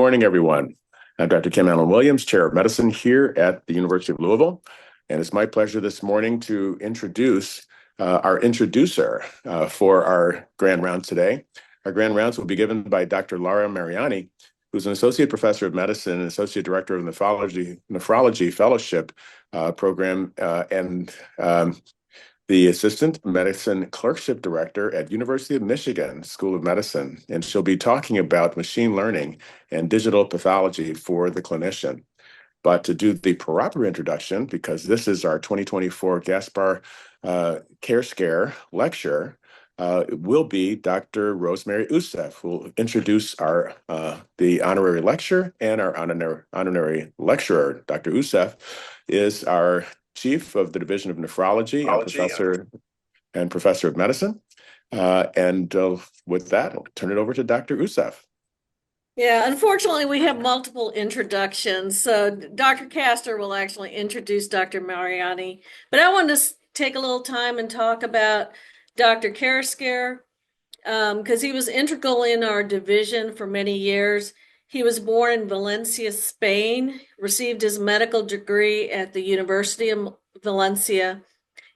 morning, everyone. I'm Dr. Kim Allen Williams, Chair of Medicine here at the University of Louisville. And it's my pleasure this morning to introduce our introducer for our Grand Rounds today. Our Grand Rounds will be given by Dr. Laura Mariani, who's an Associate Professor of Medicine and Associate Director of the Nephrology Fellowship Program and the Assistant Medicine Clerkship Director at University of Michigan School of Medicine, and she'll be talking about machine learning and digital pathology for the clinician. But to do the proper introduction, because this is our 2024 Gaspar Carrasquer lecture, will be Dr. Rosemary Youssef, who will introduce the honorary lecture, and our honorary lecturer. Dr. Youssef is our Chief of the Division of Nephrology and Professor of Medicine. With that, I'll turn it over to Dr. Youssef. Yeah, unfortunately, we have multiple introductions. So Dr. Castor will actually introduce Dr. Mariani. But I wanted to take a little time and talk about Dr. Carrasquer because he was integral in our division for many years. He was born in Valencia, Spain, received his medical degree at the University of Valencia.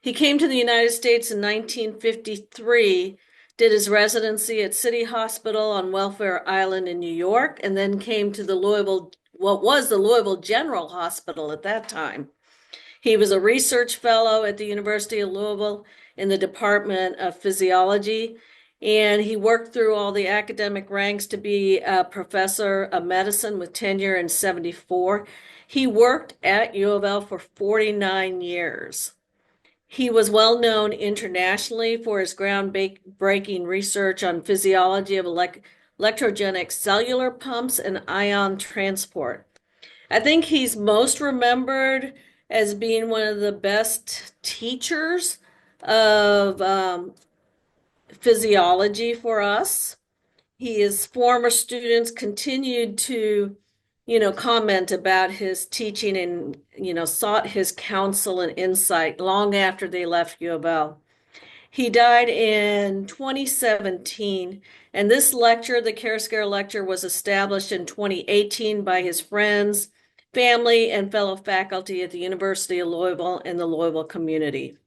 He came to the United States in 1953, did his residency at City Hospital on Welfare Island in New York, and then came to what was the Louisville General Hospital at that time. He was a research fellow at the University of Louisville in the Department of Physiology, and he worked through all the academic ranks to be a professor of medicine with tenure in 1974. He worked at UofL for 49 years. He was well known internationally for his groundbreaking research on physiology of electrogenic cellular pumps and ion transport. I think he's most remembered as being one of the best teachers of physiology for us. His former students continued to, comment about his teaching and, sought his counsel and insight long after they left UofL. He died in 2017, and this lecture, the Carrasquer Lecture, was established in 2018 by his friends, family, and fellow faculty at the University of Louisville and the Louisville community.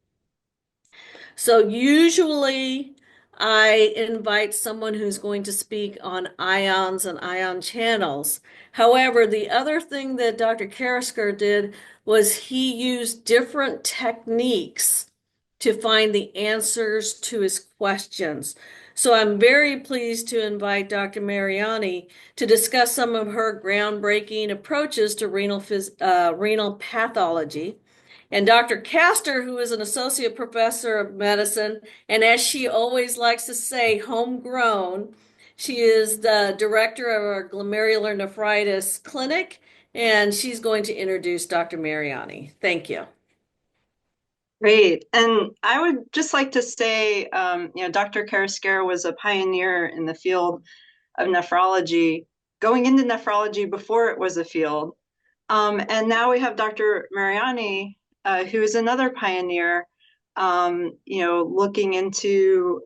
So usually I invite someone who's going to speak on ions and ion channels. However, the other thing that Dr. Carrasquer did was he used different techniques to find the answers to his questions. So I'm very pleased to invite Dr. Mariani to discuss some of her groundbreaking approaches to renal pathology. And Dr. Castor, who is an associate professor of medicine, and as she always likes to say, homegrown, she is the director of our glomerular nephritis clinic, and she's going to introduce Dr. Mariani. Thank you. Great. And I would just like to say, Dr. Carrasquer was a pioneer in the field of nephrology, going into nephrology before it was a field. And now we have Dr. Mariani, who is another pioneer, looking into,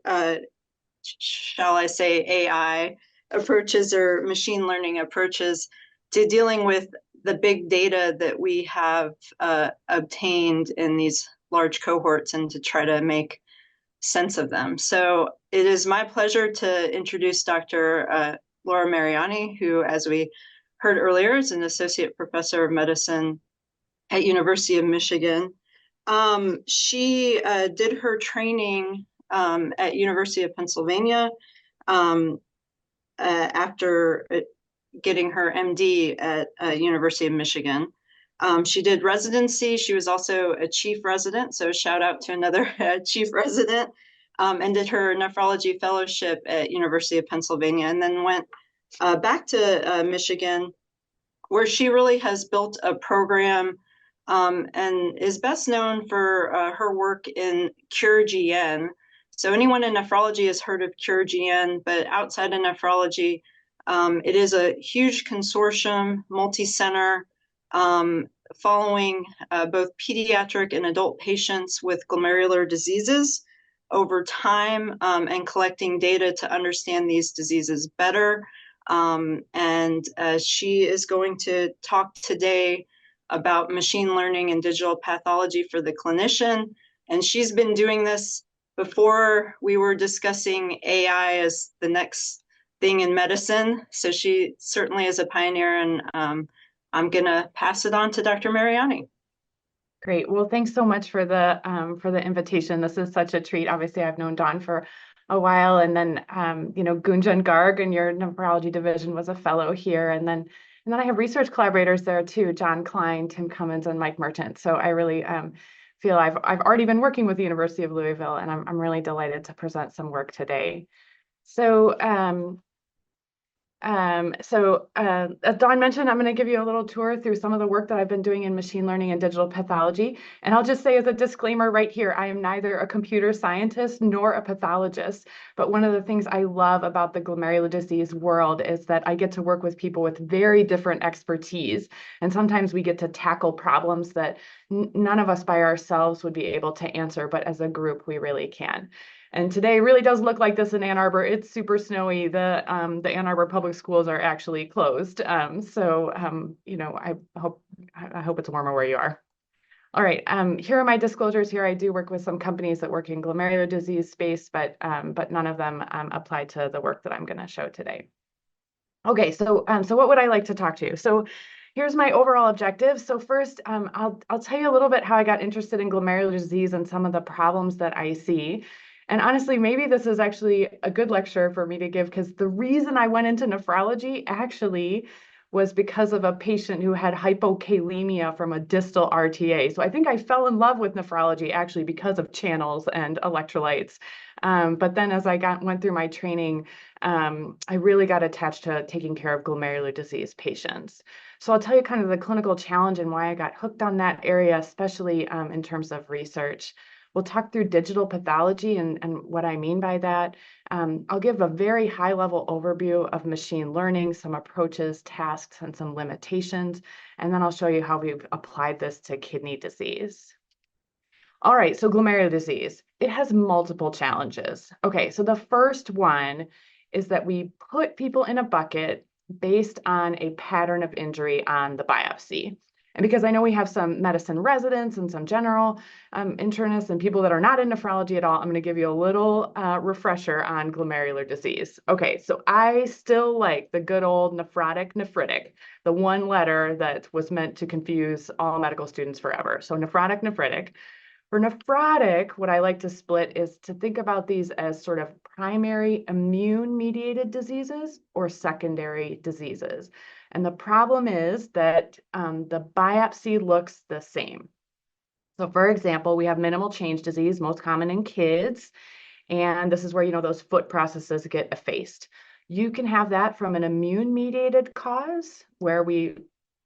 shall I say, AI approaches or machine learning approaches to dealing with the big data that we have obtained in these large cohorts and to try to make sense of them. So it is my pleasure to introduce Dr. Laura Mariani, who, as we heard earlier, is an associate professor of medicine at University of Michigan. She did her training at University of Pennsylvania after getting her MD at University of Michigan. She did residency. She was also a chief resident, so shout out to another chief resident, and did her nephrology fellowship at University of Pennsylvania, and then went back to Michigan, where she really has built a program and is best known for her work in CureGN. So anyone in nephrology has heard of CureGN, but outside of nephrology, it is a huge consortium, multi-center, following both pediatric and adult patients with glomerular diseases over time and collecting data to understand these diseases better And she is going to talk today about machine learning and digital pathology for the clinician. And she's been doing this before we were discussing AI as the next thing in medicine. So she certainly is a pioneer, and I'm going to pass it on to Dr. Mariani. Great. Well, thanks so much for the invitation. This is such a treat. Obviously, I've known Dawn for a while, and then Gunjan Garg in your nephrology division was a fellow here, and then I have research collaborators there too, John Klein, Tim Cummins, and Mike Merchant. So I really feel I've already been working with the University of Louisville, and I'm really delighted to present some work today. So as Dawn mentioned, I'm going to give you a little tour through some of the work that I've been doing in machine learning and digital pathology. And I'll just say as a disclaimer right here, I am neither a computer scientist nor a pathologist. But one of the things I love about the glomerular disease world is that I get to work with people with very different expertise. And sometimes we get to tackle problems that none of us by ourselves would be able to answer, but as a group, we really can. And today really does look like this in Ann Arbor. It's super snowy. The Ann Arbor public schools are actually closed. You know, I hope it's warmer where you are. All right, here are my disclosures here. I do work with some companies that work in glomerular disease space, but none of them apply to the work that I'm going to show today. Okay, so what would I like to talk to you? So here's my overall objective. So first, I'll tell you a little bit how I got interested in glomerular disease and some of the problems that I see. And honestly, maybe this is actually a good lecture for me to give, because the reason I went into nephrology actually was because of a patient who had hypokalemia from a distal RTA. So I think I fell in love with nephrology actually because of channels and electrolytes. But then as I went through my training, I really got attached to taking care of glomerular disease patients. So I'll tell you kind of the clinical challenge and why I got hooked on that area, especially in terms of research. We'll talk through digital pathology and what I mean by that. I'll give a very high-level overview of machine learning, some approaches, tasks, and some limitations. And then I'll show you how we've applied this to kidney disease. All right, so glomerular disease. It has multiple challenges. Okay, so the first one is that we put people in a bucket based on a pattern of injury on the biopsy. And because I know we have some medicine residents and some general internists and people that are not in nephrology at all, I'm going to give you a little refresher on glomerular disease. Okay, so I still like the good old nephritic, the one letter that was meant to confuse all medical students forever. So nephritic. For nephrotic, what I like to split is to think about these as sort of primary immune-mediated diseases or secondary diseases. And the problem is that the biopsy looks the same. So for example, we have minimal change disease, most common in kids. And this is where, you know, those foot processes get effaced. You can have that from an immune-mediated cause where we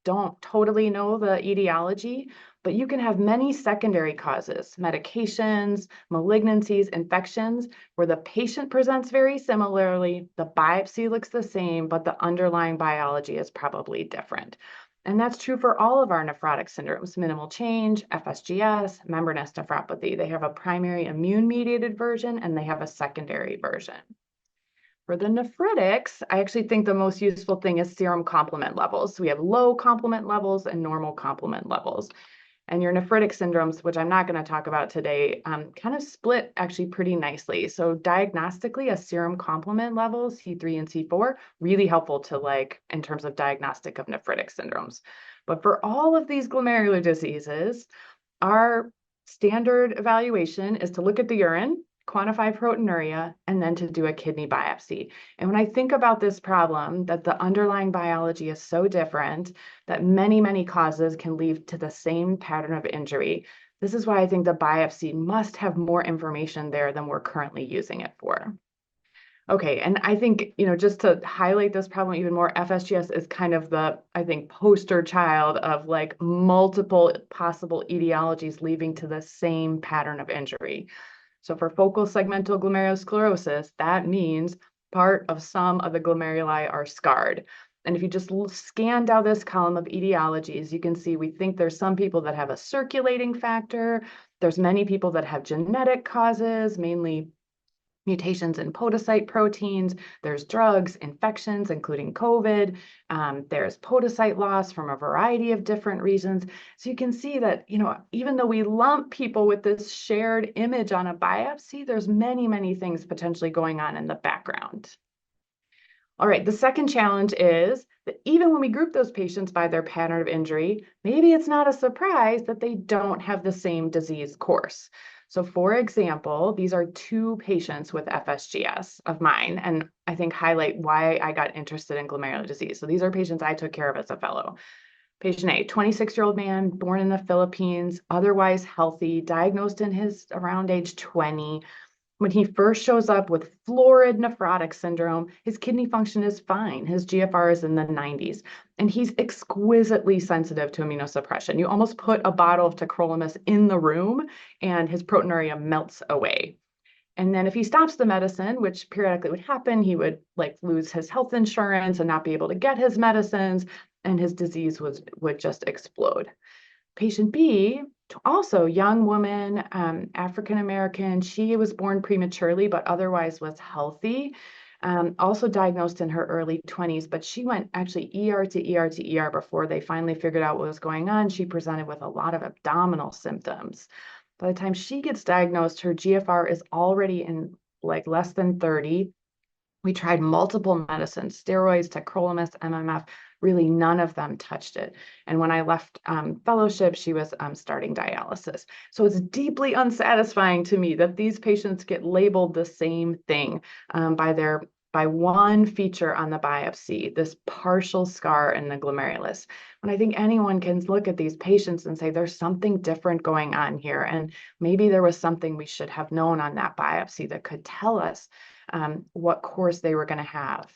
don't totally know the etiology, but you can have many secondary causes, medications, malignancies, infections, where the patient presents very similarly, the biopsy looks the same, but the underlying biology is probably different. And that's true for all of our nephrotic syndromes, minimal change, FSGS, membranous nephropathy. They have a primary immune-mediated version and they have a secondary version. For the nephritics, I actually think the most useful thing is serum complement levels. So we have low complement levels and normal complement levels. And your nephritic syndromes, which I'm not going to talk about today, kind of split actually pretty nicely. So diagnostically, a serum complement level, C3 and C4, really helpful to like in terms of diagnostic of nephritic syndromes. But for all of these glomerular diseases, our standard evaluation is to look at the urine, quantify proteinuria, and then to do a kidney biopsy. And when I think about this problem, that the underlying biology is so different that many, many causes can lead to the same pattern of injury, this is why I think the biopsy must have more information there than we're currently using it for. Okay, and I think, you know, just to highlight this problem even more, FSGS is kind of the, I think, poster child of like multiple possible etiologies leading to the same pattern of injury. So for focal segmental glomerulosclerosis, that means part of some of the glomeruli are scarred. And if you just scan down this column of etiologies, you can see we think there's some people that have a circulating factor. There's many people that have genetic causes, mainly mutations in podocyte proteins, there's drugs, infections, including COVID, there's podocyte loss from a variety of different reasons. So you can see that, even though we lump people with this shared image on a biopsy, there's many, many things potentially going on in the background. All right, the second challenge is that even when we group those patients by their pattern of injury, maybe it's not a surprise that they don't have the same disease course. So for example, these are two patients with FSGS of mine, and I think highlight why I got interested in glomerular disease. So these are patients I took care of as a fellow. Patient A, 26-year-old man, born in the Philippines, otherwise healthy, diagnosed in his around age 20. When he first shows up with florid nephrotic syndrome, his kidney function is fine. His GFR is in the 90s, and he's exquisitely sensitive to immunosuppression. You almost put a bottle of tacrolimus in the room, and his proteinuria melts away. And then if he stops the medicine, which periodically would happen, he would lose his health insurance and not be able to get his medicines, and his disease would just explode. Patient B, also young woman, African-American. She was born prematurely, but otherwise was healthy. Also diagnosed in her early 20s, but she went actually ER to ER to ER before they finally figured out what was going on. She presented with a lot of abdominal symptoms. By the time she gets diagnosed, her GFR is already in less than 30. We tried multiple medicines, steroids, tacrolimus, MMF, really none of them touched it. And when I left fellowship, she was starting dialysis. So it's deeply unsatisfying to me that these patients get labeled the same thing by one feature on the biopsy, this partial scar in the glomerulus. When I think anyone can look at these patients and say, there's something different going on here. And maybe there was something we should have known on that biopsy that could tell us what course they were going to have.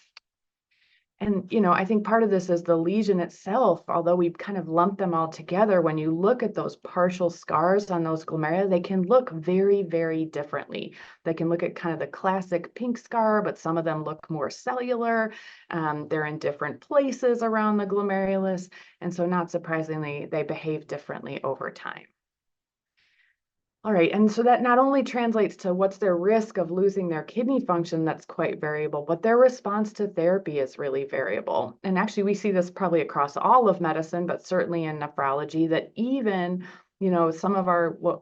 And, I think part of this is the lesion itself, although we kind of lump them all together, when you look at those partial scars on those glomeruli, they can look very, very differently. They can look at kind of the classic pink scar, but some of them look more cellular. They're in different places around the glomerulus. And so not surprisingly, they behave differently over time. All right, and so that not only translates to what's their risk of losing their kidney function, that's quite variable, but their response to therapy is really variable. And actually, we see this probably across all of medicine, but certainly in nephrology, that even, some of our, what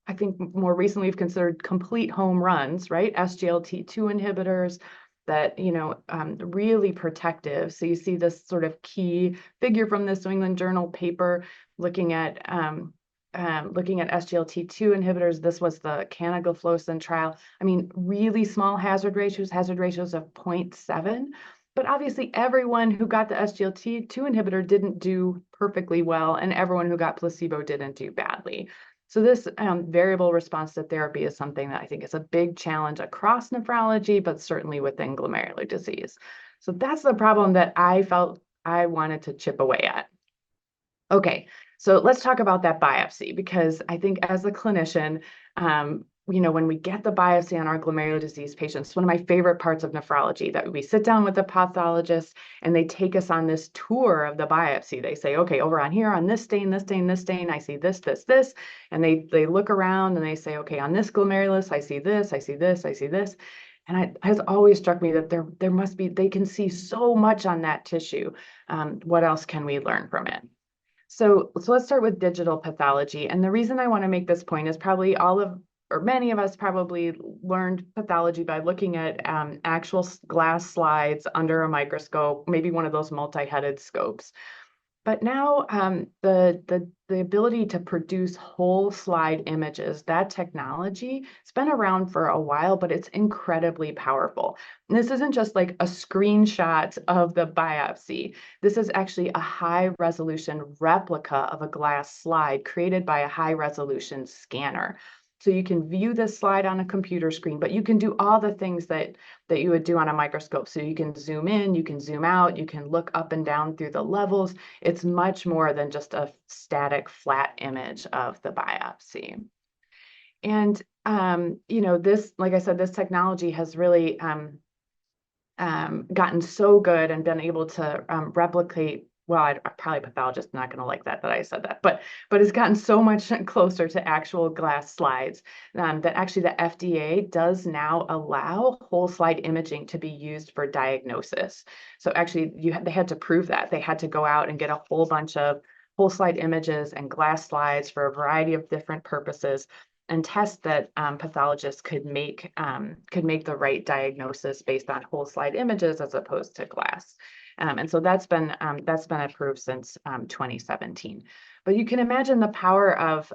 I think more recently we've considered complete home runs, right? SGLT2 inhibitors that, really protective. So you see this sort of key figure from this New England Journal paper looking at SGLT2 inhibitors. This was the canagliflozin trial. I mean, really small hazard ratios of 0.7. But obviously, everyone who got the SGLT2 inhibitor didn't do perfectly well, and everyone who got placebo didn't do badly. So this variable response to therapy is something that I think is a big challenge across nephrology, but certainly within glomerular disease. So that's the problem that I felt I wanted to chip away at. Okay, so let's talk about that biopsy, because I think as a clinician, when we get the biopsy on our glomerular disease patients, one of my favorite parts of nephrology, that we sit down with the pathologist and they take us on this tour of the biopsy. They say, okay, over on here, on this stain, this stain, this stain, I see this, this, this. And they look around and they say, okay, on this glomerulus, I see this, I see this, I see this. And it has always struck me that there must be, they can see so much on that tissue. What else can we learn from it? So let's start with digital pathology. And the reason I want to make this point is probably many of us probably learned pathology by looking at actual glass slides under a microscope, maybe one of those multi-headed scopes. But now the ability to produce whole slide images, that technology, it's been around for a while, but it's incredibly powerful. And this isn't just like a screenshot of the biopsy. This is actually a high resolution replica of a glass slide created by a high resolution scanner. So you can view this slide on a computer screen, but you can do all the things that you would do on a microscope. So you can zoom in, you can zoom out, you can look up and down through the levels. It's much more than just a static flat image of the biopsy. And, this, like I said, this technology has really gotten so good and been able to replicate well, probably a pathologist not going to like that I said that, but it's gotten so much closer to actual glass slides that actually the FDA does now allow whole slide imaging to be used for diagnosis. So actually, they had to prove that. They had to go out and get a whole bunch of whole slide images and glass slides for a variety of different purposes, and test that pathologists could make the right diagnosis based on whole slide images as opposed to glass. And so that's been approved since 2017. But you can imagine the power of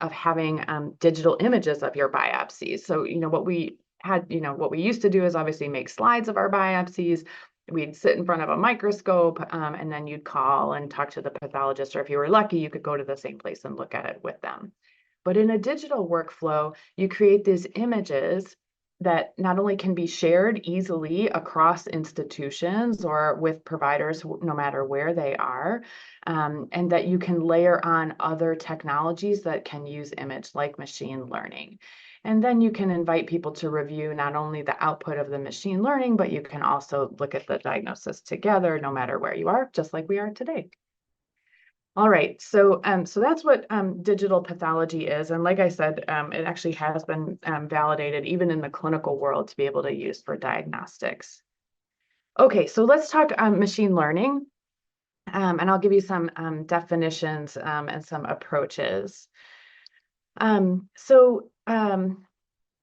having digital images of your biopsies. So what we used to do is obviously make slides of our biopsies. We'd sit in front of a microscope, and then you'd call and talk to the pathologist, or if you were lucky, you could go to the same place and look at it with them. But in a digital workflow, you create these images that not only can be shared easily across institutions or with providers, no matter where they are, and that you can layer on other technologies that can use image, like machine learning. And then you can invite people to review not only the output of the machine learning, but you can also look at the diagnosis together, no matter where you are, just like we are today. All right, so that's what digital pathology is, and like I said, it actually has been validated even in the clinical world to be able to use for diagnostics. Okay, so let's talk machine learning, and I'll give you some definitions and some approaches.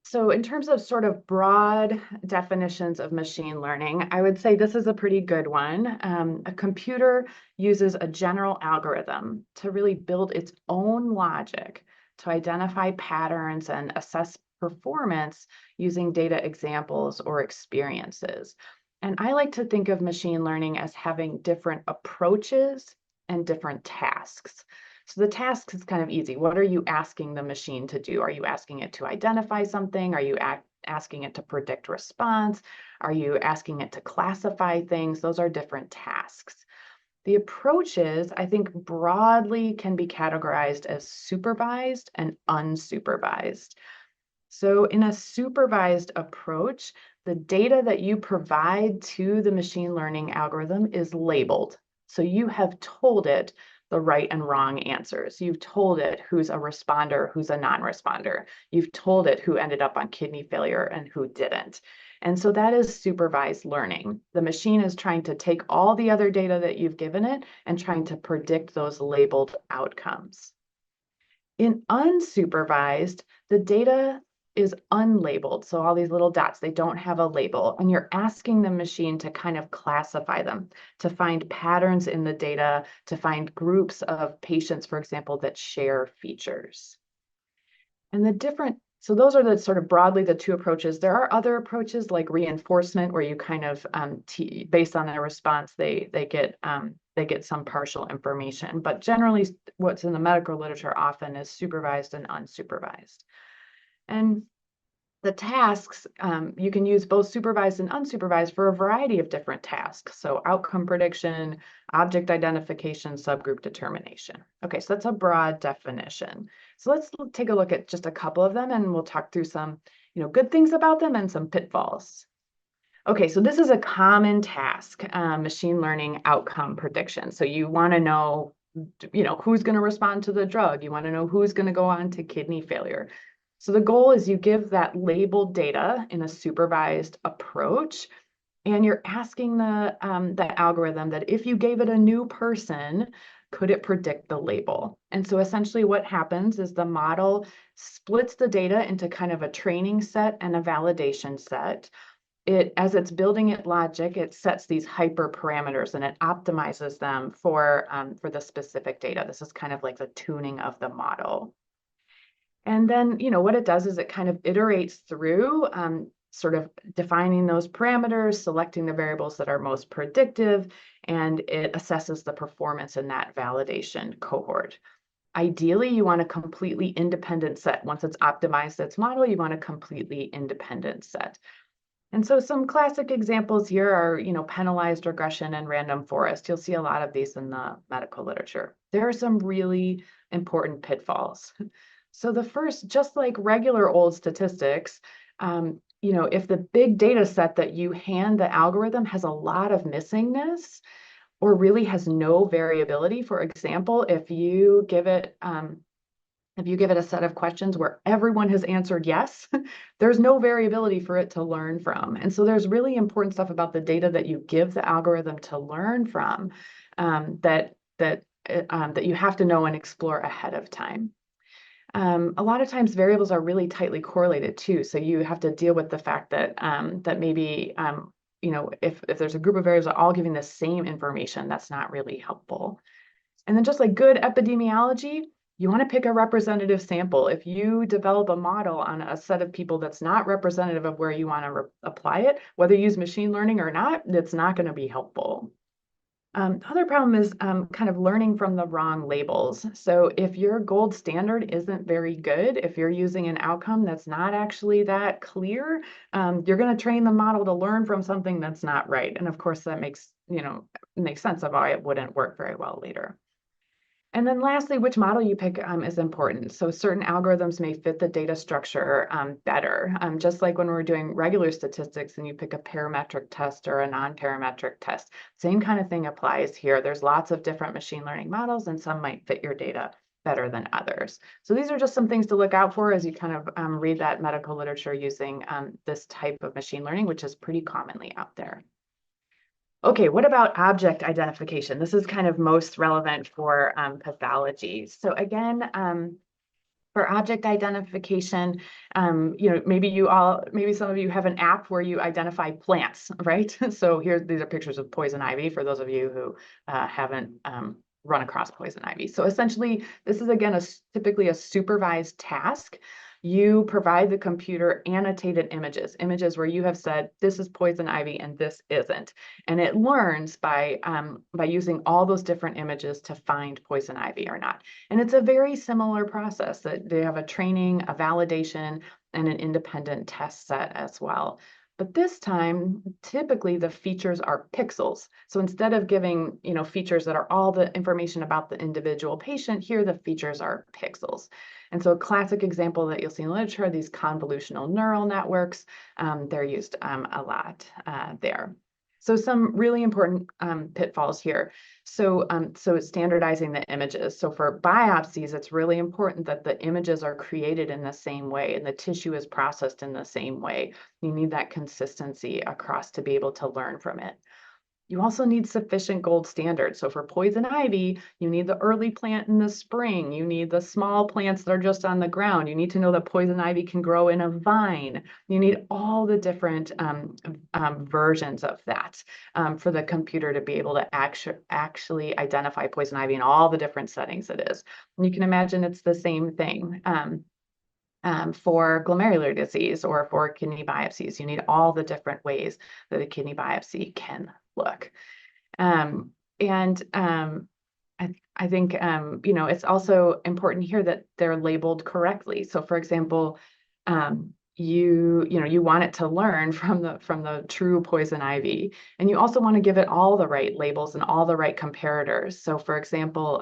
So in terms of sort of broad definitions of machine learning, I would say this is a pretty good one. A computer uses a general algorithm to really build its own logic to identify patterns and assess performance using data examples or experiences. And I like to think of machine learning as having different approaches and different tasks. So the task is kind of easy. What are you asking the machine to do? Are you asking it to identify something? Are you asking it to predict response? Are you asking it to classify things? Those are different tasks. The approaches, I think, broadly can be categorized as supervised and unsupervised. So in a supervised approach, the data that you provide to the machine learning algorithm is labeled. So you have told it the right and wrong answers. You've told it who's a responder, who's a non-responder. You've told it who ended up on kidney failure and who didn't. And so that is supervised learning. The machine is trying to take all the other data that you've given it and trying to predict those labeled outcomes. In unsupervised, the data is unlabeled. So all these little dots, they don't have a label, and you're asking the machine to kind of classify them, to find patterns in the data, to find groups of patients, for example, that share features. And so those are the sort of broadly the two approaches. There are other approaches like reinforcement, where you kind of, based on their response, they get some partial information. But generally, what's in the medical literature often is supervised and unsupervised. And the tasks, you can use both supervised and unsupervised for a variety of different tasks. So outcome prediction, object identification, subgroup determination. Okay, so that's a broad definition. So let's take a look at just a couple of them, and we'll talk through some, good things about them and some pitfalls. Okay, so this is a common task, machine learning outcome prediction. So you want to know, who's going to respond to the drug. You want to know who's going to go on to kidney failure. So the goal is you give that labeled data in a supervised approach, and you're asking the algorithm that if you gave it a new person, could it predict the label? And so essentially what happens is the model splits the data into kind of a training set and a validation set. As it's building its logic, it sets these hyperparameters and it optimizes them for the specific data. This is kind of like the tuning of the model. And then, what it does is it kind of iterates through sort of defining those parameters, selecting the variables that are most predictive, and it assesses the performance in that validation cohort. Ideally, you want a completely independent set. Once it's optimized its model, you want a completely independent set. And so some classic examples here are, penalized regression and random forest. You'll see a lot of these in the medical literature. There are some really important pitfalls. So the first, just like regular old statistics, if the big data set that you hand the algorithm has a lot of missingness, or really has no variability. For example, if you give it a set of questions where everyone has answered yes, there's no variability for it to learn from. And so there's really important stuff about the data that you give the algorithm to learn from that you have to know and explore ahead of time. A lot of times variables are really tightly correlated too. So you have to deal with the fact that that maybe if there's a group of variables that are all giving the same information, that's not really helpful. And then just like good epidemiology, you want to pick a representative sample. If you develop a model on a set of people that's not representative of where you want to apply it, whether you use machine learning or not, it's not going to be helpful. Other problem is kind of learning from the wrong labels. So if your gold standard isn't very good, if you're using an outcome that's not actually that clear, you're going to train the model to learn from something that's not right. And of course, that makes sense of why it wouldn't work very well later. And then lastly, which model you pick is important. So certain algorithms may fit the data structure better. Just like when we're doing regular statistics and you pick a parametric test or a non-parametric test, same kind of thing applies here. There's lots of different machine learning models and some might fit your data better than others. So these are just some things to look out for as you kind of read that medical literature using this type of machine learning, which is pretty commonly out there. Okay, what about object identification? This is kind of most relevant for pathology. So again, for object identification, maybe some of you have an app where you identify plants, right? So these are pictures of poison ivy for those of you who haven't run across poison ivy. So essentially, this is again typically a supervised task. You provide the computer annotated images where you have said, this is poison ivy and this isn't. And it learns by using all those different images to find poison ivy or not. And it's a very similar process that they have a training, a validation, and an independent test set as well. But this time, typically the features are pixels. So instead of giving, features that are all the information about the individual patient, here the features are pixels. And so a classic example that you'll see in literature are these convolutional neural networks. They're used a lot there. So some really important pitfalls here. So it's standardizing the images. So for biopsies, it's really important that the images are created in the same way and the tissue is processed in the same way. You need that consistency across to be able to learn from it. You also need sufficient gold standard. So for poison ivy, you need the early plant in the spring. You need the small plants that are just on the ground. You need to know that poison ivy can grow in a vine. You need all the different versions of that for the computer to be able to actually identify poison ivy in all the different settings it is. And you can imagine it's the same thing. For glomerular disease or for kidney biopsies, you need all the different ways that a kidney biopsy can look. I think, it's also important here that they're labeled correctly. So for example, you want it to learn from the true poison ivy, and you also want to give it all the right labels and all the right comparators. So for example,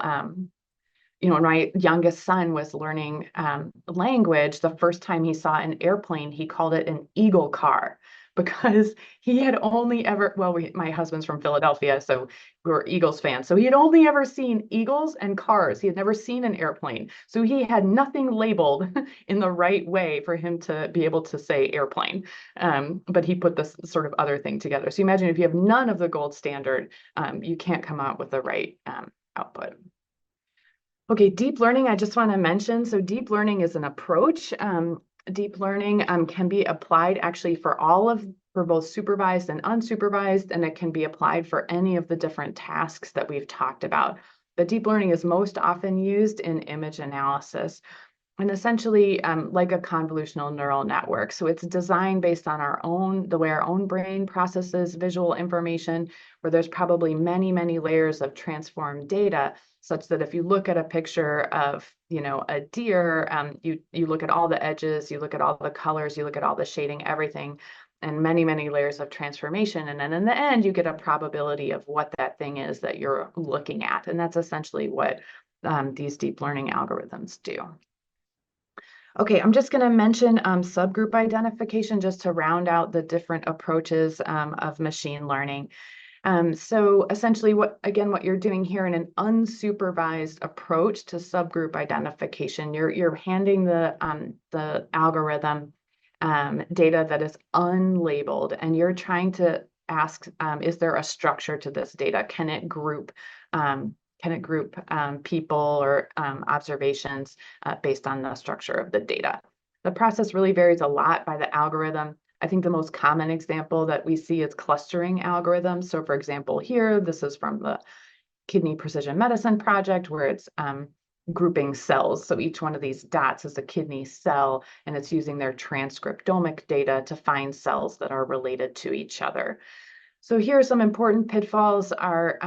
when my youngest son was learning language, the first time he saw an airplane, he called it an eagle car because he had only ever, my husband's from Philadelphia, so we're Eagles fans. So he had only ever seen eagles and cars. He had never seen an airplane. So he had nothing labeled in the right way for him to be able to say airplane. But he put this sort of other thing together. So imagine if you have none of the gold standard, you can't come out with the right output. Okay, deep learning, I just want to mention. So deep learning is an approach. Deep learning can be applied actually for both supervised and unsupervised, and it can be applied for any of the different tasks that we've talked about. But deep learning is most often used in image analysis. And essentially like a convolutional neural network. So it's designed based on the way our own brain processes visual information, where there's probably many, many layers of transformed data, such that if you look at a picture of, a deer, you look at all the edges, you look at all the colors, you look at all the shading, everything, and many, many layers of transformation. And then in the end, you get a probability of what that thing is that you're looking at. And that's essentially what these deep learning algorithms do. Okay, I'm just going to mention subgroup identification just to round out the different approaches of machine learning. So essentially what you're doing here in an unsupervised approach to subgroup identification, you're handing the algorithm data that is unlabeled, and you're trying to ask, is there a structure to this data? Can it group people or observations based on the structure of the data? The process really varies a lot by the algorithm. I think the most common example that we see is clustering algorithms. So for example, here, this is from the Kidney Precision Medicine project, where it's grouping cells. So each one of these dots is a kidney cell, and it's using their transcriptomic data to find cells that are related to each other. So here are some important pitfalls are,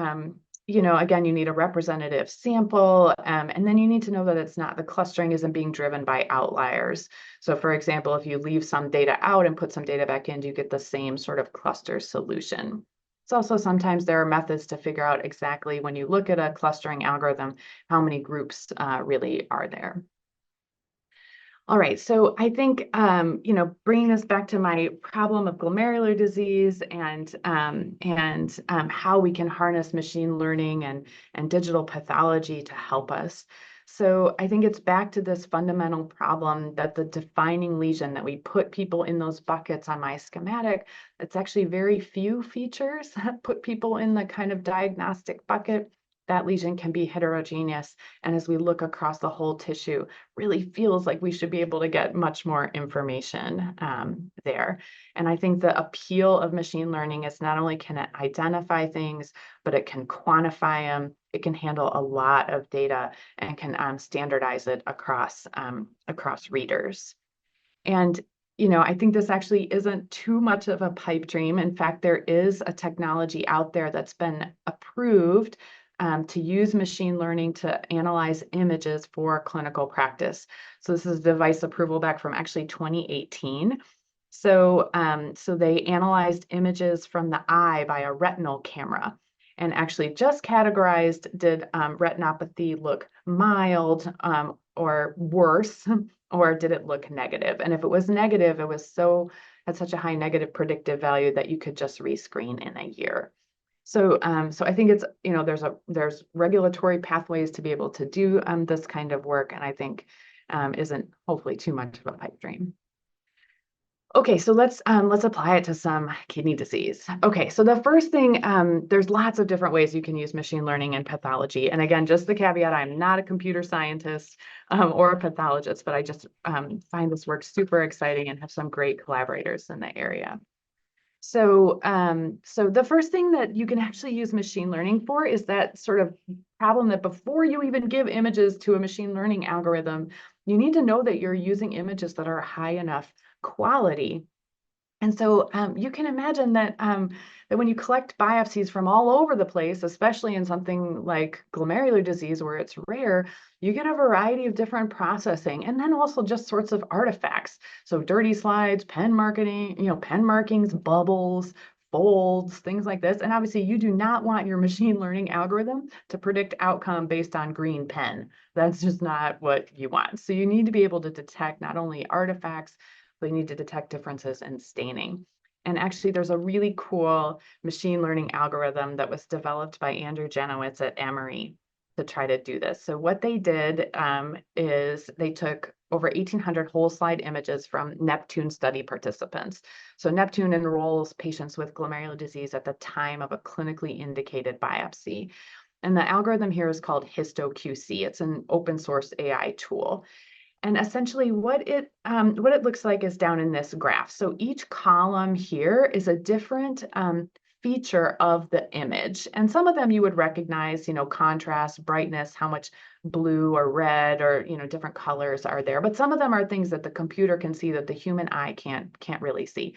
again, you need a representative sample, and then you need to know that the clustering isn't being driven by outliers. So for example, if you leave some data out and put some data back in, you get the same sort of cluster solution. It's also sometimes there are methods to figure out exactly when you look at a clustering algorithm, how many groups really are there. All right, so I think, bringing this back to my problem of glomerular disease and how we can harness machine learning and digital pathology to help us. So I think it's back to this fundamental problem that the defining lesion, that we put people in those buckets on my schematic, it's actually very few features that put people in the kind of diagnostic bucket. That lesion can be heterogeneous. And as we look across the whole tissue, really feels like we should be able to get much more information there. And I think the appeal of machine learning is not only can it identify things, but it can quantify them. It can handle a lot of data and can standardize it across readers. And I think this actually isn't too much of a pipe dream. In fact, there is a technology out there that's been approved to use machine learning to analyze images for clinical practice. So this is device approval back from actually 2018. So they analyzed images from the eye by a retinal camera and actually just categorized, did retinopathy look mild or worse, or did it look negative? And if it was negative, it was had such a high negative predictive value that you could just rescreen in a year. So I think it's, there's regulatory pathways to be able to do this kind of work, and I think isn't hopefully too much of a pipe dream. Okay, so let's apply it to some kidney disease. Okay, so the first thing, there's lots of different ways you can use machine learning in pathology. And again, just the caveat, I'm not a computer scientist or a pathologist, but I just find this work super exciting and have some great collaborators in the area. So the first thing that you can actually use machine learning for is that sort of problem that before you even give images to a machine learning algorithm, you need to know that you're using images that are high enough quality. And so you can imagine that when you collect biopsies from all over the place, especially in something like glomerular disease where it's rare, you get a variety of different processing, and then also just sorts of artifacts. So dirty slides, pen markings, bubbles, folds, things like this. And obviously you do not want your machine learning algorithm to predict outcome based on green pen. That's just not what you want. So you need to be able to detect not only artifacts, but you need to detect differences in staining. And actually, there's a really cool machine learning algorithm that was developed by Andrew Jenowitz at Emory to try to do this. So what they did is they took over 1,800 whole slide images from Neptune study participants. So Neptune enrolls patients with glomerular disease at the time of a clinically indicated biopsy. And the algorithm here is called HistoQC. It's an open source AI tool. And essentially what it looks like is down in this graph. So each column here is a different feature of the image. And some of them you would recognize, contrast, brightness, how much blue or red or, different colors are there. But some of them are things that the computer can see that the human eye can't really see.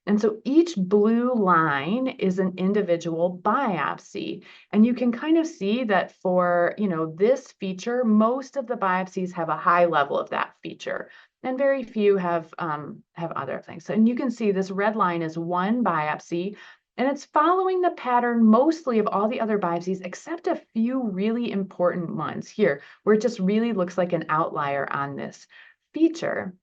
And so each blue line is an individual biopsy. And you can kind of see that for, this feature, most of the biopsies have a high level of that feature, and very few have other things. And you can see this red line is one biopsy, and it's following the pattern mostly of all the other biopsies, except a few really important ones here, where it just really looks like an outlier on this feature.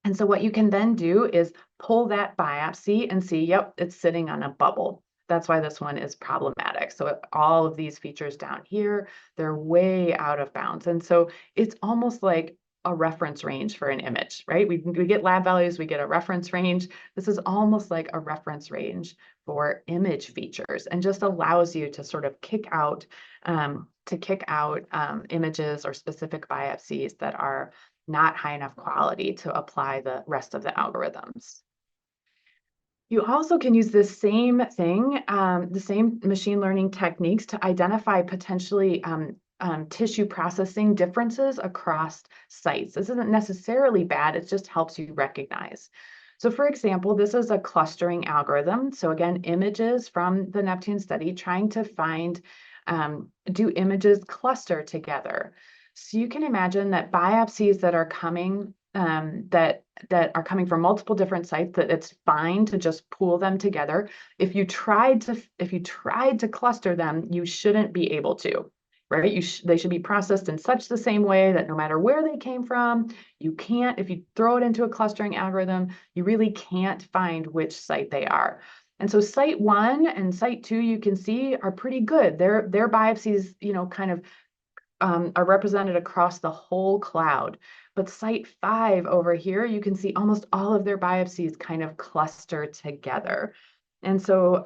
And so what you can then do is pull that biopsy and see, yep, it's sitting on a bubble. That's why this one is problematic. So all of these features down here, they're way out of bounds. And so it's almost like a reference range for an image, right? We get lab values, we get a reference range. This is almost like a reference range for image features, and just allows you to sort of kick out images or specific biopsies that are not high enough quality to apply the rest of the algorithms. You also can use this same thing, the same machine learning techniques to identify potentially tissue processing differences across sites. This isn't necessarily bad, it just helps you recognize. So for example, this is a clustering algorithm. So again, images from the Neptune study trying to find, do images cluster together? So you can imagine that biopsies that are coming that are coming from multiple different sites, that it's fine to just pool them together. If you tried to cluster them, you shouldn't be able to, right? They should be processed in such the same way that no matter where they came from, you can't, if you throw it into a clustering algorithm, you really can't find which site they are. And so site 1 and site 2, you can see, are pretty good. Their biopsies, kind of are represented across the whole cloud. But site 5 over here, you can see almost all of their biopsies kind of cluster together. And so,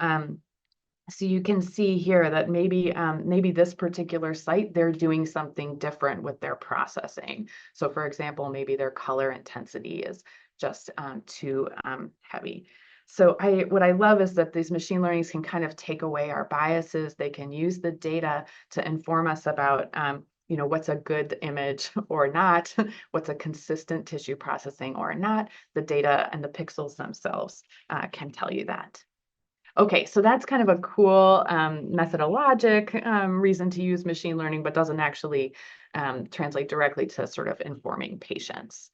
so you can see here that maybe this particular site, they're doing something different with their processing. So for example, maybe their color intensity is just too heavy. So what I love is that these machine learnings can kind of take away our biases. They can use the data to inform us about what's a good image or not, what's a consistent tissue processing or not. The data and the pixels themselves can tell you that. Okay, so that's kind of a cool methodologic reason to use machine learning, but doesn't actually translate directly to sort of informing patients.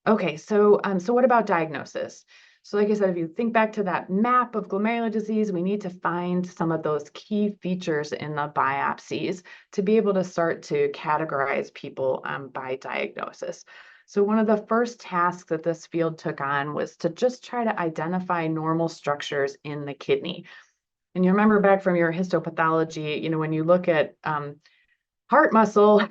Okay, so what about diagnosis? So like I said, if you think back to that map of glomerular disease, we need to find some of those key features in the biopsies to be able to start to categorize people by diagnosis. So one of the first tasks that this field took on was to just try to identify normal structures in the kidney. And you remember back from your histopathology, when you look at heart muscle,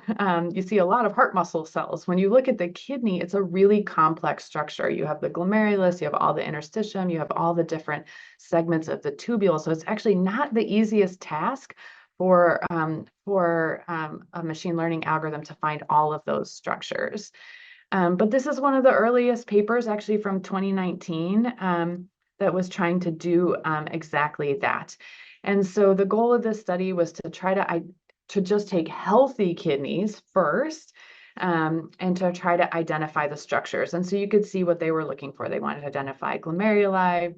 you see a lot of heart muscle cells. When you look at the kidney, it's a really complex structure. You have the glomerulus, you have all the interstitium, you have all the different segments of the tubule. So it's actually not the easiest task for a machine learning algorithm to find all of those structures. But this is one of the earliest papers, actually from 2019, that was trying to do exactly that. And so the goal of this study was to try to just take healthy kidneys first, and to try to identify the structures. And so you could see what they were looking for. They wanted to identify glomeruli,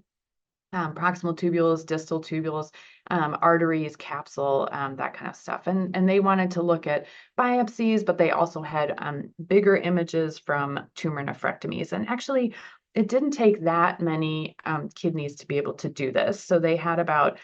proximal tubules, distal tubules, arteries, capsule, that kind of stuff. And they wanted to look at biopsies, but they also had bigger images from tumor nephrectomies. And actually, it didn't take that many kidneys to be able to do this. So they had about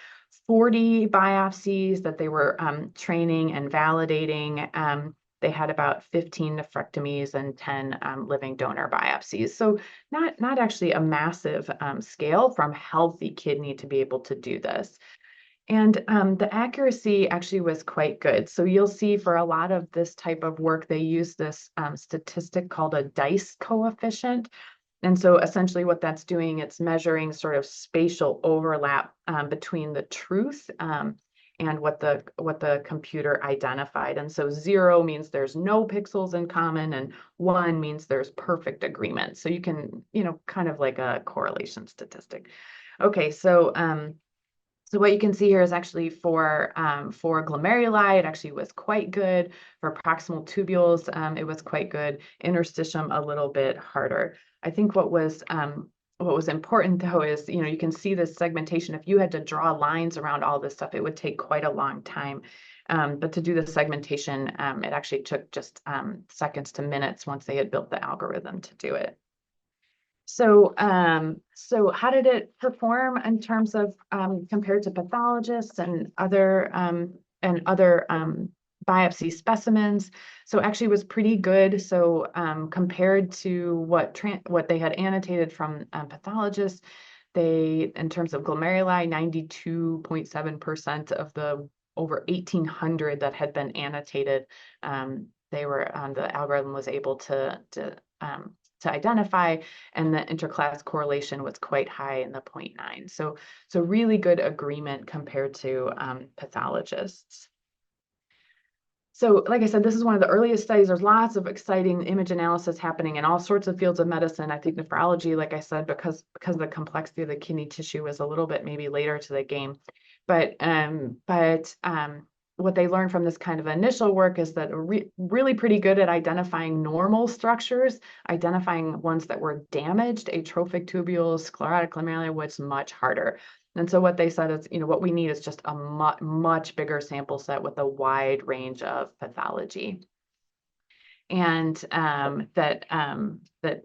40 biopsies that they were training and validating. They had about 15 nephrectomies and 10 living donor biopsies. So not actually a massive scale from healthy kidney to be able to do this. And the accuracy actually was quite good. So you'll see for a lot of this type of work, they use this statistic called a DICE coefficient. And so essentially what that's doing, it's measuring sort of spatial overlap between the truth and what the computer identified. And so 0 means there's no pixels in common, and 1 means there's perfect agreement. So you can, kind of like a correlation statistic. Okay, so what you can see here is actually for glomeruli, it actually was quite good. For proximal tubules, it was quite good. Interstitium, a little bit harder. I think what was important though is, you can see this segmentation. If you had to draw lines around all this stuff, it would take quite a long time. But to do the segmentation, it actually took just seconds to minutes once they had built the algorithm to do it. So, how did it perform in terms of compared to pathologists and other biopsy specimens? So actually was pretty good. So compared to what they had annotated from pathologists, They, in terms of glomeruli, 92.7% of the over 1,800 that had been annotated, they were the algorithm was able to identify, and the interclass correlation was quite high in the 0.9. So really good agreement compared to pathologists. So like I said, this is one of the earliest studies. There's lots of exciting image analysis happening in all sorts of fields of medicine. I think nephrology, like I said, because of the complexity of the kidney tissue, was a little bit maybe later to the game. But what they learned from this kind of initial work is that really pretty good at identifying normal structures, identifying ones that were damaged, atrophic tubules, sclerotic glomeruli, was much harder. And so what they said is, what we need is just a much bigger sample set with a wide range of pathology. And that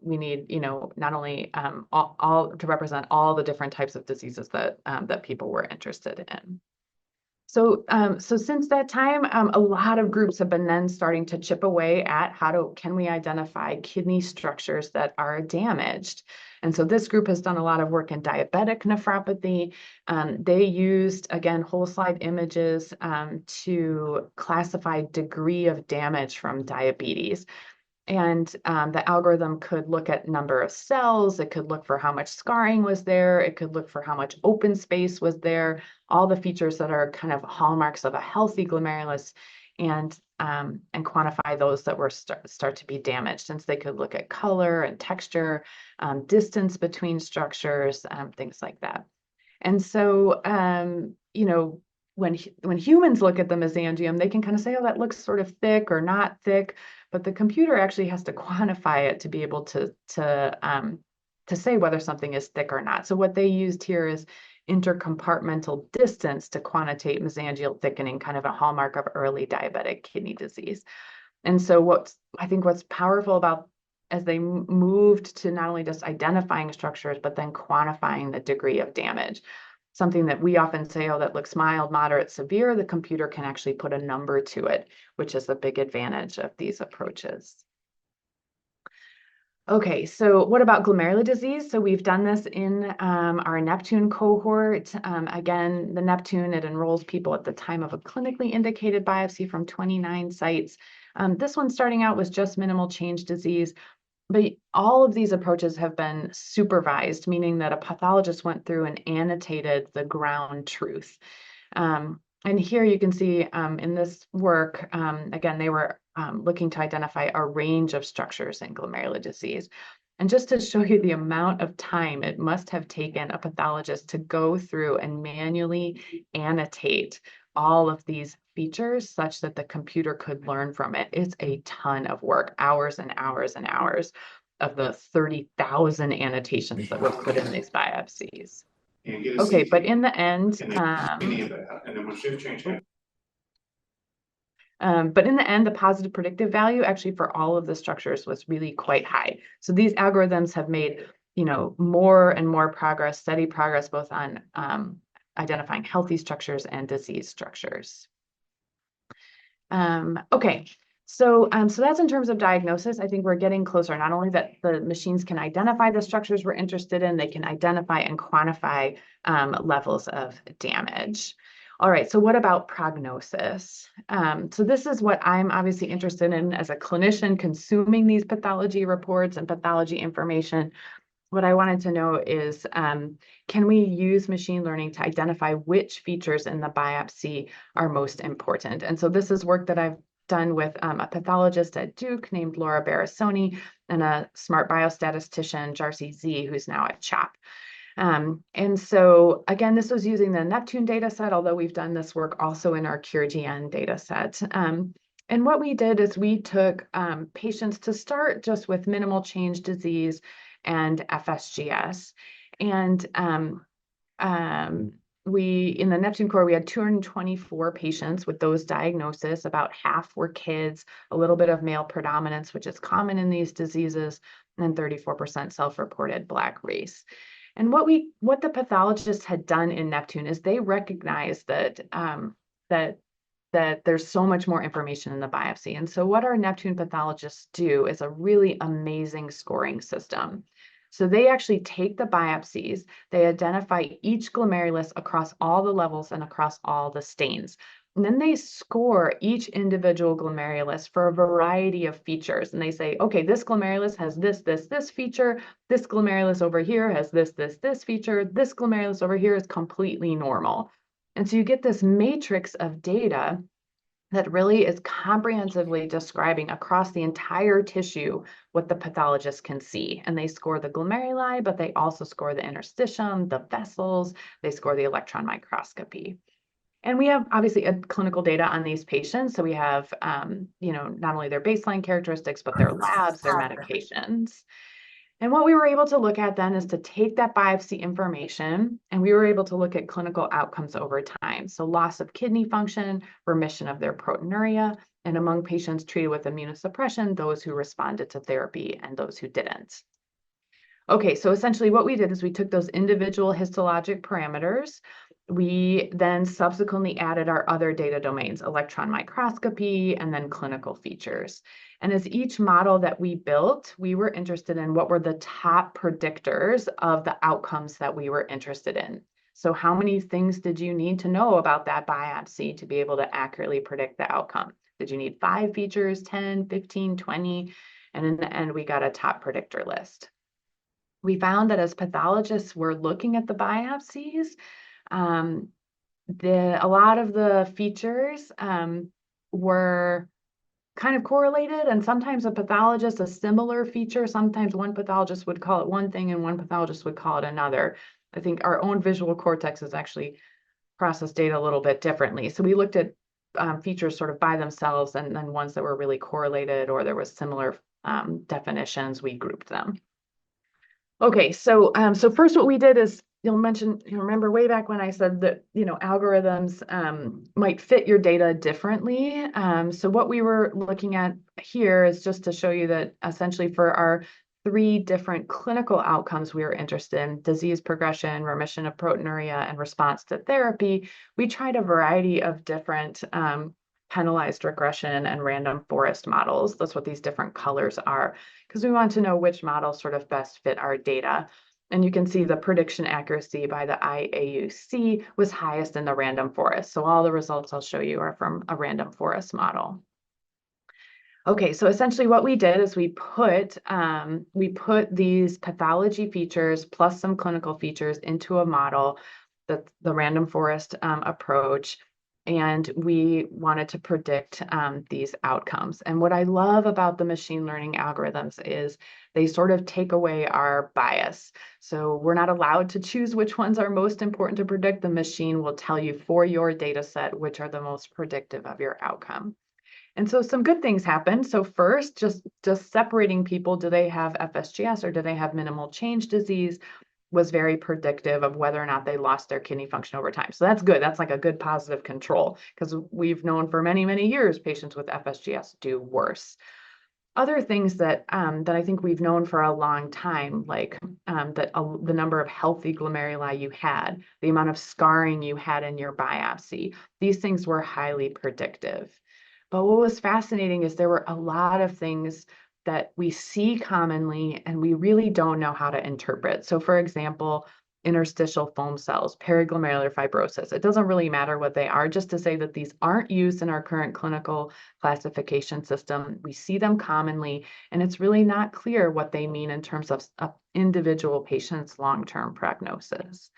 we need, not only all to represent all the different types of diseases that people were interested in. So since that time, a lot of groups have been then starting to chip away at can we identify kidney structures that are damaged? And so this group has done a lot of work in diabetic nephropathy. They used, again, whole slide images to classify degree of damage from diabetes. And the algorithm could look at number of cells, it could look for how much scarring was there, it could look for how much open space was there, all the features that are kind of hallmarks of a healthy glomerulus, and quantify those that were start to be damaged. And so they could look at color and texture, distance between structures, things like that. And so, when humans look at the mesangium, they can kind of say, oh, that looks sort of thick or not thick, but the computer actually has to quantify it to be able to say whether something is thick or not. So what they used here is intercompartmental distance to quantitate mesangial thickening, kind of a hallmark of early diabetic kidney disease. And so what's powerful about as they moved to not only just identifying structures, but then quantifying the degree of damage. Something that we often say, oh, that looks mild, moderate, severe, the computer can actually put a number to it, which is a big advantage of these approaches. Okay, so what about glomerular disease? So we've done this in our Neptune cohort. Again, the Neptune, it enrolls people at the time of a clinically indicated biopsy from 29 sites. This one starting out was just minimal change disease. But all of these approaches have been supervised, meaning that a pathologist went through and annotated the ground truth. And here you can see in this work, again, they were looking to identify a range of structures in glomerular disease. And just to show you the amount of time it must have taken a pathologist to go through and manually annotate all of these features such that the computer could learn from it. It's a ton of work, hours and hours and hours of the 30,000 annotations that were put in these biopsies. Okay, but in the end, the positive predictive value actually for all of the structures was really quite high. So these algorithms have made, more and more progress, steady progress, both on identifying healthy structures and disease structures. Okay, so that's in terms of diagnosis. I think we're getting closer, not only that the machines can identify the structures we're interested in, they can identify and quantify levels of damage. All right, so what about prognosis? So this is what I'm obviously interested in as a clinician consuming these pathology reports and pathology information. What I wanted to know is, can we use machine learning to identify which features in the biopsy are most important? And so this is work that I've done with a pathologist at Duke named Laura Barasoni and a smart biostatistician, Jarsi Z, who's now at CHOP. And so again, this was using the Neptune data set, although we've done this work also in our CureGN data set. And what we did is we took patients to start just with minimal change disease and FSGS. And in the Neptune core, we had 224 patients with those diagnoses. About half were kids, a little bit of male predominance, which is common in these diseases, and 34% self-reported Black race. And what the pathologists had done in Neptune is they recognized that there's so much more information in the biopsy. And so what our Neptune pathologists do is a really amazing scoring system. So they actually take the biopsies, they identify each glomerulus across all the levels and across all the stains. And then they score each individual glomerulus for a variety of features. And they say, okay, this glomerulus has this feature. This glomerulus over here has this feature. This glomerulus over here is completely normal. And so you get this matrix of data that really is comprehensively describing across the entire tissue what the pathologist can see. And they score the glomeruli, but they also score the interstitium, the vessels, they score the electron microscopy. And we have obviously a clinical data on these patients. So we have, not only their baseline characteristics, but their labs, their medications. And what we were able to look at then is to take that biopsy information, and we were able to look at clinical outcomes over time. So loss of kidney function, remission of their proteinuria, and among patients treated with immunosuppression, those who responded to therapy and those who didn't. Okay, so essentially what we did is we took those individual histologic parameters. We then subsequently added our other data domains, electron microscopy, and then clinical features. And as each model that we built, we were interested in what were the top predictors of the outcomes that we were interested in. So how many things did you need to know about that biopsy to be able to accurately predict the outcome? Did you need 5 features, 10, 15, 20? And in the end, we got a top predictor list. We found that as pathologists were looking at the biopsies, a lot of the features were kind of correlated, and sometimes a similar feature, sometimes one pathologist would call it one thing and one pathologist would call it another. I think our own visual cortexes actually process data a little bit differently. So we looked at features sort of by themselves, and then ones that were really correlated or there was similar definitions, we grouped them. Okay, so first what we did is, remember way back when I said that, algorithms might fit your data differently. So what we were looking at here is just to show you that essentially for our 3 different clinical outcomes we were interested in, disease progression, remission of proteinuria, and response to therapy, we tried a variety of different penalized regression and random forest models. That's what these different colors are, because we want to know which models sort of best fit our data. And you can see the prediction accuracy by the IAUC was highest in the random forest. So all the results I'll show you are from a random forest model. Okay, so essentially what we did is we put these pathology features plus some clinical features into a model, the random forest approach, and we wanted to predict these outcomes. And what I love about the machine learning algorithms is they sort of take away our bias. So we're not allowed to choose which ones are most important to predict. The machine will tell you for your data set which are the most predictive of your outcome. And so some good things happened. So first, just separating people, do they have FSGS or do they have minimal change disease, was very predictive of whether or not they lost their kidney function over time. So that's good. That's like a good positive control, because we've known for many, many years patients with FSGS do worse. Other things that I think we've known for a long time, like the number of healthy glomeruli you had, the amount of scarring you had in your biopsy, these things were highly predictive. But what was fascinating is there were a lot of things that we see commonly and we really don't know how to interpret. So for example, interstitial foam cells, periglomerular fibrosis. It doesn't really matter what they are, just to say that these aren't used in our current clinical classification system. We see them commonly, and it's really not clear what they mean in terms of individual patients' long-term prognosis.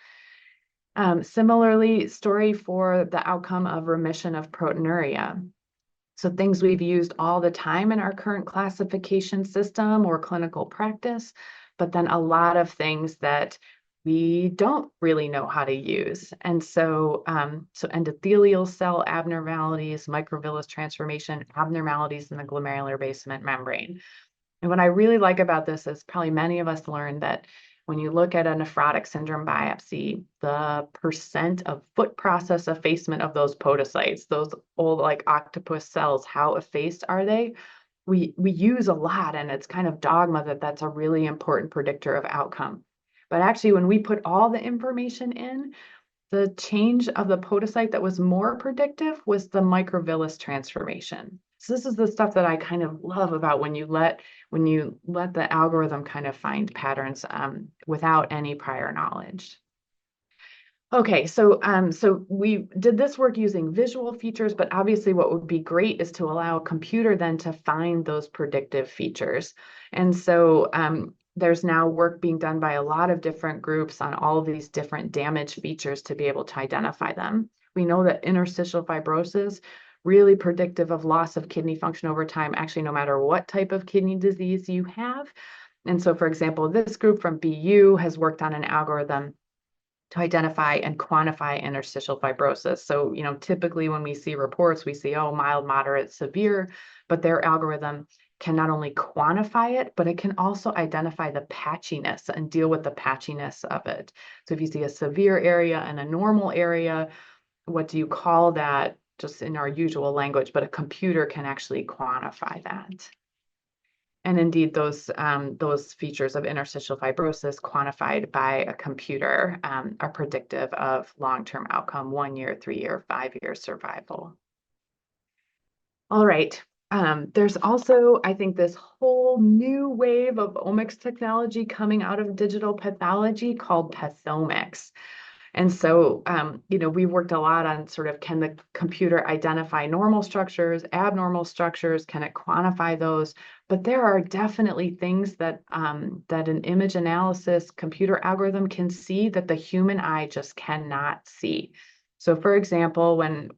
Similarly, story for the outcome of remission of proteinuria. So things we've used all the time in our current classification system or clinical practice, but then a lot of things that we don't really know how to use. And so, endothelial cell abnormalities, microvillus transformation abnormalities in the glomerular basement membrane. And what I really like about this is probably many of us learned that when you look at a nephrotic syndrome biopsy, the percent of foot process effacement of those podocytes, those old like octopus cells, how effaced are they? We use a lot, and it's kind of dogma that that's a really important predictor of outcome. But actually, when we put all the information in, The change of the podocyte that was more predictive was the microvillus transformation. So this is the stuff that I kind of love about when you let the algorithm kind of find patterns without any prior knowledge. Okay, so we did this work using visual features, but obviously what would be great is to allow a computer then to find those predictive features. And so there's now work being done by a lot of different groups on all of these different damage features to be able to identify them. We know that interstitial fibrosis, really predictive of loss of kidney function over time, actually no matter what type of kidney disease you have. And so, for example, this group from BU has worked on an algorithm to identify and quantify interstitial fibrosis. So, typically when we see reports, we see, oh, mild, moderate, severe, but their algorithm can not only quantify it, but it can also identify the patchiness and deal with the patchiness of it. So if you see a severe area and a normal area, what do you call that? Just in our usual language, but a computer can actually quantify that. And indeed, those features of interstitial fibrosis quantified by a computer are predictive of long-term outcome, 1 year, 3 year, 5 year survival. All right. There's also, I think, this whole new wave of omics technology coming out of digital pathology called pathomics. And so, we've worked a lot on sort of, can the computer identify normal structures, abnormal structures? Can it quantify those? But there are definitely things that that an image analysis computer algorithm can see that the human eye just cannot see. So, for example, when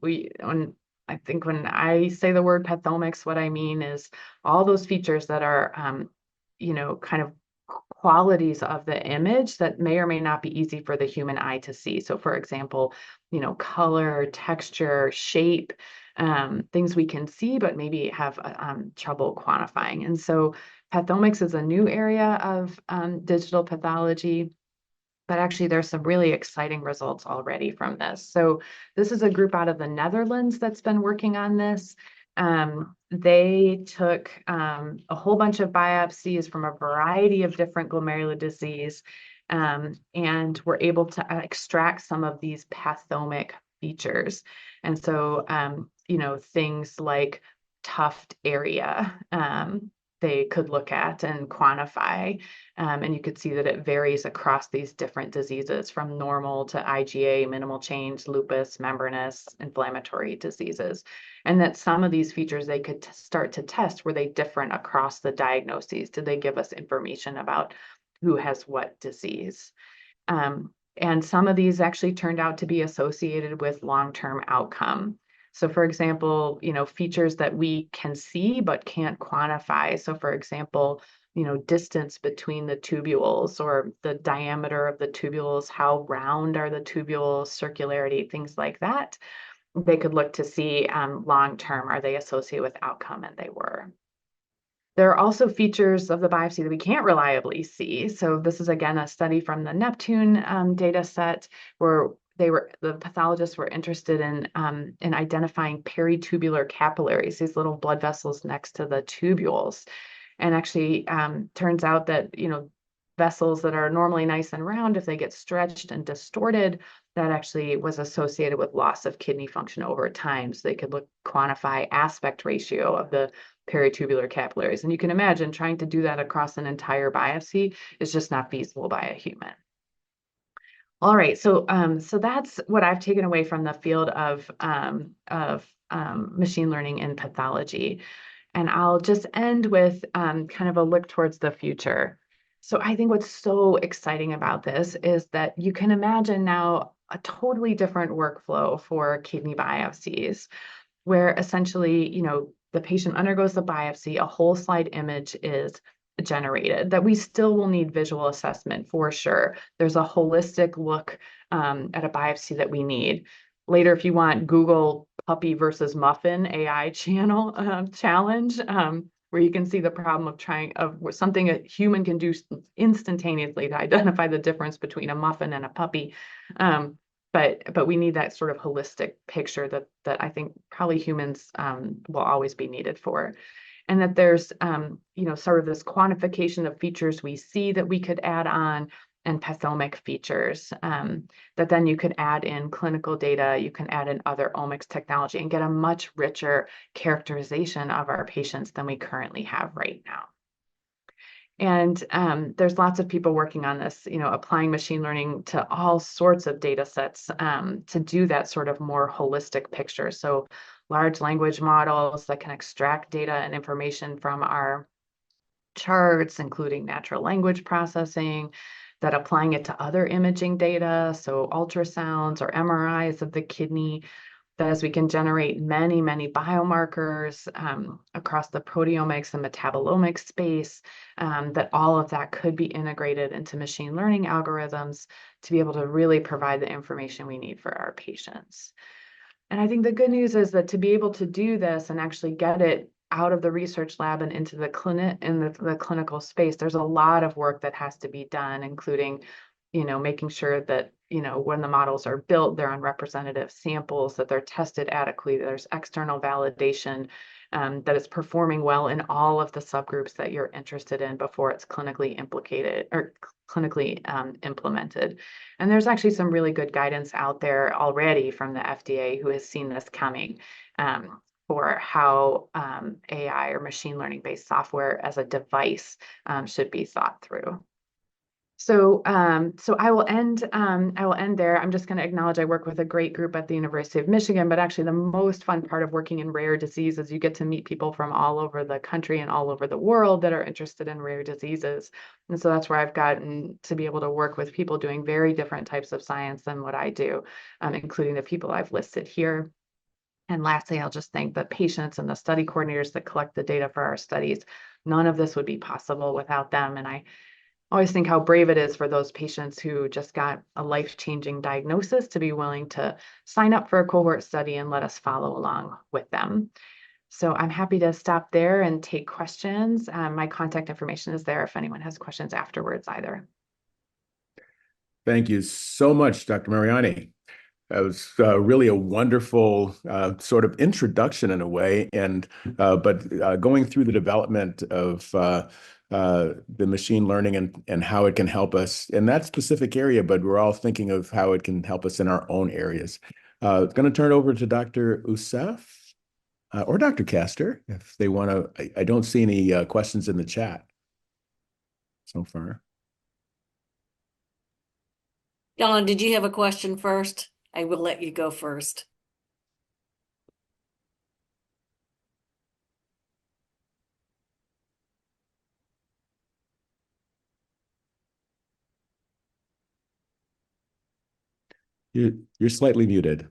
I say the word pathomics, what I mean is all those features that are, kind of qualities of the image that may or may not be easy for the human eye to see. So for example, color, texture, shape, things we can see, but maybe have trouble quantifying. And so pathomics is a new area of digital pathology, but actually there's some really exciting results already from this. So this is a group out of the Netherlands that's been working on this. They took a whole bunch of biopsies from a variety of different glomerular disease and were able to extract some of these pathomic features. And so, things like tuft area, they could look at and quantify. And you could see that it varies across these different diseases from normal to IgA, minimal change, lupus, membranous, inflammatory diseases. And that some of these features they could start to test, were they different across the diagnoses? Did they give us information about who has what disease? And some of these actually turned out to be associated with long-term outcome. So for example, features that we can see but can't quantify. So for example, distance between the tubules or the diameter of the tubules, how round are the tubules, circularity, things like that. They could look to see long-term, are they associated with outcome? And they were. There are also features of the biopsy that we can't reliably see. So this is, again, a study from the Neptune data set where the pathologists were interested in identifying peritubular capillaries, these little blood vessels next to the tubules. And actually turns out that, vessels that are normally nice and round, if they get stretched and distorted, that actually was associated with loss of kidney function over time. So they could quantify aspect ratio of the peritubular capillaries. And you can imagine trying to do that across an entire biopsy is just not feasible by a human. All right, so that's what I've taken away from the field of machine learning in pathology. And I'll just end with kind of a look towards the future. So I think what's so exciting about this is that you can imagine now a totally different workflow for kidney biopsies, where essentially, the patient undergoes the biopsy, a whole slide image is generated, that we still will need visual assessment for sure. There's a holistic look at a biopsy that we need. Later, if you want, Google puppy versus muffin AI channel challenge, where you can see the problem of something a human can do instantaneously to identify the difference between a muffin and a puppy. But we need that sort of holistic picture that I think probably humans will always be needed for. And that there's, sort of this quantification of features we see that we could add on, and pathomic features that then you could add in clinical data, you can add in other omics technology and get a much richer characterization of our patients than we currently have right now. And there's lots of people working on this, applying machine learning to all sorts of data sets to do that sort of more holistic picture. So large language models that can extract data and information from our charts, including natural language processing, that applying it to other imaging data, so ultrasounds or MRIs of the kidney, that as we can generate many, many biomarkers across the proteomics and metabolomics space, that all of that could be integrated into machine learning algorithms to be able to really provide the information we need for our patients. And I think the good news is that to be able to do this and actually get it out of the research lab and into the clinic in the clinical space, there's a lot of work that has to be done, including, making sure that, when the models are built, they're on representative samples, that they're tested adequately, there's external validation, that it's performing well in all of the subgroups that you're interested in before it's clinically implicated or clinically implemented. And there's actually some really good guidance out there already from the FDA who has seen this coming for how AI or machine learning based software as a device should be thought through. So I will end there. I'm just going to acknowledge I work with a great group at the University of Michigan, but actually the most fun part of working in rare disease is you get to meet people from all over the country and all over the world that are interested in rare diseases. And so that's where I've gotten to be able to work with people doing very different types of science than what I do, including the people I've listed here. And lastly, I'll just thank the patients and the study coordinators that collect the data for our studies. None of this would be possible without them. And I always think how brave it is for those patients who just got a life-changing diagnosis to be willing to sign up for a cohort study and let us follow along with them. So I'm happy to stop there and take questions. My contact information is there if anyone has questions afterwards either. Thank you so much, Dr. Mariani. That was really a wonderful sort of introduction in a way, but going through the development of the machine learning and how it can help us in that specific area, but we're all thinking of how it can help us in our own areas. Going to turn it over to Dr. Usef or Dr. Castor if they want to. I don't see any questions in the chat so far. Dawn, did you have a question first? I will let you go first. You're slightly muted.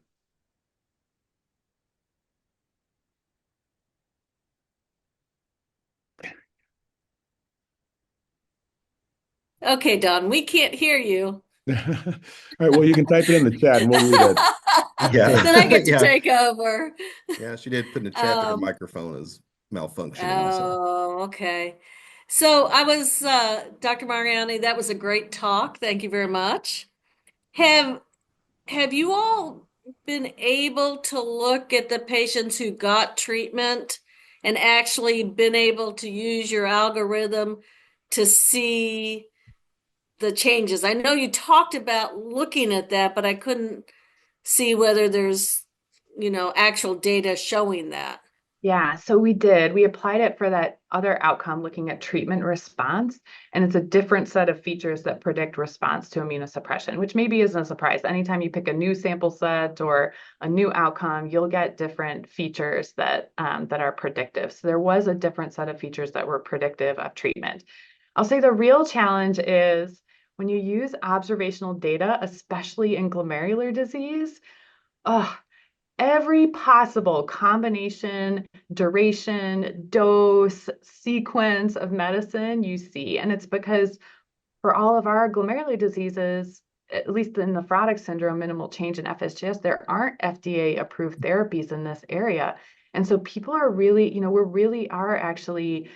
Okay, Dawn, we can't hear you. All right, well, you can type it in the chat and we'll read it. Yeah. Then I get to Yeah. take over. Yeah, she did put in the chat that her microphone is malfunctioning. So Oh, okay. So I was, Dr. Mariani, that was a great talk. Thank you very much. Have you all been able to look at the patients who got treatment and actually been able to use your algorithm to see the changes? I know you talked about looking at that, but I couldn't see whether there's, actual data showing that. Yeah, so we did. We applied it for that other outcome looking at treatment response, and it's a different set of features that predict response to immunosuppression, which maybe isn't a surprise. Anytime you pick a new sample set or a new outcome, you'll get different features that are predictive. So there was a different set of features that were predictive of treatment. I'll say the real challenge is when you use observational data, especially in glomerular disease, every possible combination, duration, dose, sequence of medicine you see. And it's because for all of our glomerular diseases, at least in nephrotic syndrome, minimal change in FSGS, there aren't FDA approved therapies in this area. And so people are really, we really are actually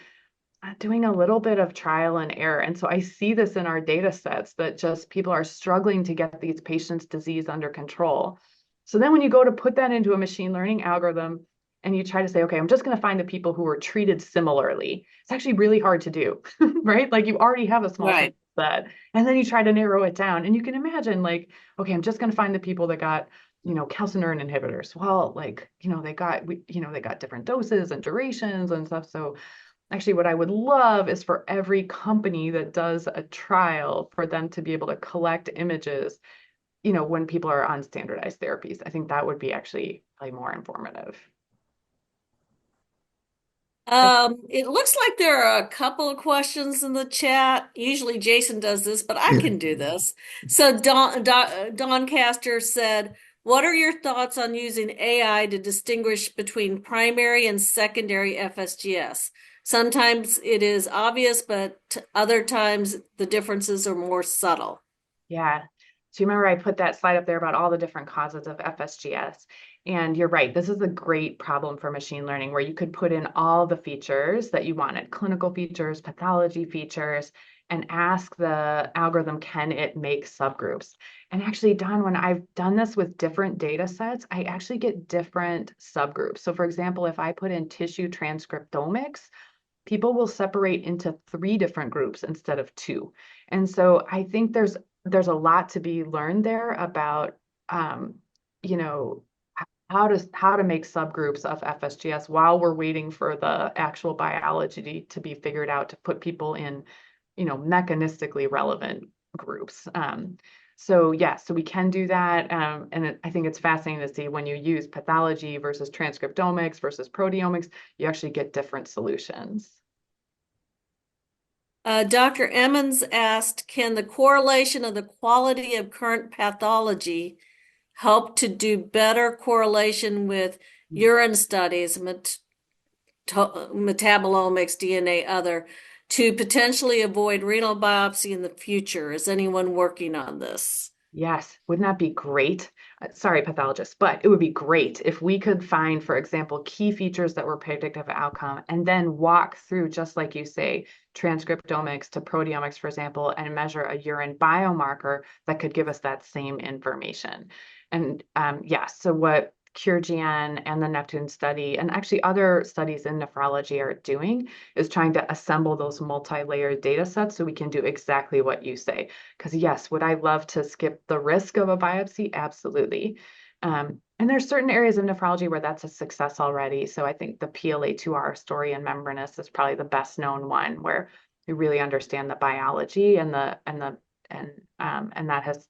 doing a little bit of trial and error. And so I see this in our data sets that just people are struggling to get these patients' disease under control. So then when you go to put that into a machine learning algorithm and you try to say, okay, I'm just going to find the people who were treated similarly, it's actually really hard to do, right? Like you already have a small Right. that. And then you try to narrow it down, and you can imagine, like, okay, I'm just going to find the people that got, calcineurin inhibitors. Well, like, they got different doses and durations and stuff. So actually, what I would love is for every company that does a trial for them to be able to collect images, when people are on standardized therapies. I think that would be actually probably more informative. It looks like there are a couple of questions in the chat. Usually Jason does this, but I can do this. So Don Castor said, what are your thoughts on using AI to distinguish between primary and secondary FSGS? Sometimes it is obvious, but other times the differences are more subtle. Yeah. So you remember I put that slide up there about all the different causes of FSGS. And you're right, this is a great problem for machine learning where you could put in all the features that you wanted, clinical features, pathology features, and ask the algorithm, can it make subgroups? And actually, Don, when I've done this with different data sets, I actually get different subgroups. So for example, if I put in tissue transcriptomics, people will separate into 3 different groups instead of 2. And so I think there's a lot to be learned there about, you know, how to make subgroups of FSGS while we're waiting for the actual biology to be figured out to put people in, mechanistically relevant groups. So we can do that. I think it's fascinating to see when you use pathology versus transcriptomics versus proteomics, you actually get different solutions. Dr. Emmons asked, can the correlation of the quality of current pathology help to do better correlation with urine studies, metabolomics, DNA, other, to potentially avoid renal biopsy in the future? Is anyone working on this? Yes, wouldn't that be great? Sorry, pathologists, but it would be great if we could find, for example, key features that were predictive of outcome and then walk through, just like you say, transcriptomics to proteomics, for example, and measure a urine biomarker that could give us that same information. And so what CureGN and the Neptune study, and actually other studies in nephrology are doing, is trying to assemble those multi-layered data sets so we can do exactly what you say. Because yes, would I love to skip the risk of a biopsy? Absolutely. And there's certain areas of nephrology where that's a success already. So I think the PLA2R story in membranous is probably the best known one, where we really understand the biology and that has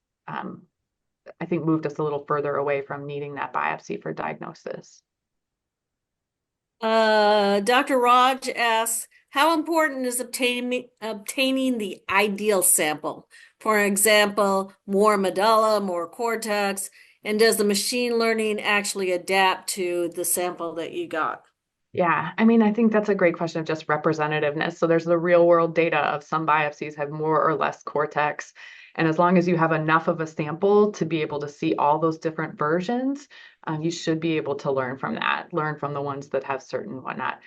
I think moved us a little further away from needing that biopsy for diagnosis. Dr. Raj asks, how important is obtaining the ideal sample? For example, more medulla, more cortex, and does the machine learning actually adapt to the sample that you got? Yeah, I mean, I think that's a great question of just representativeness. So there's the real world data of some biopsies have more or less cortex. And as long as you have enough of a sample to be able to see all those different versions, you should be able to learn from learn from the ones that have certain whatnot.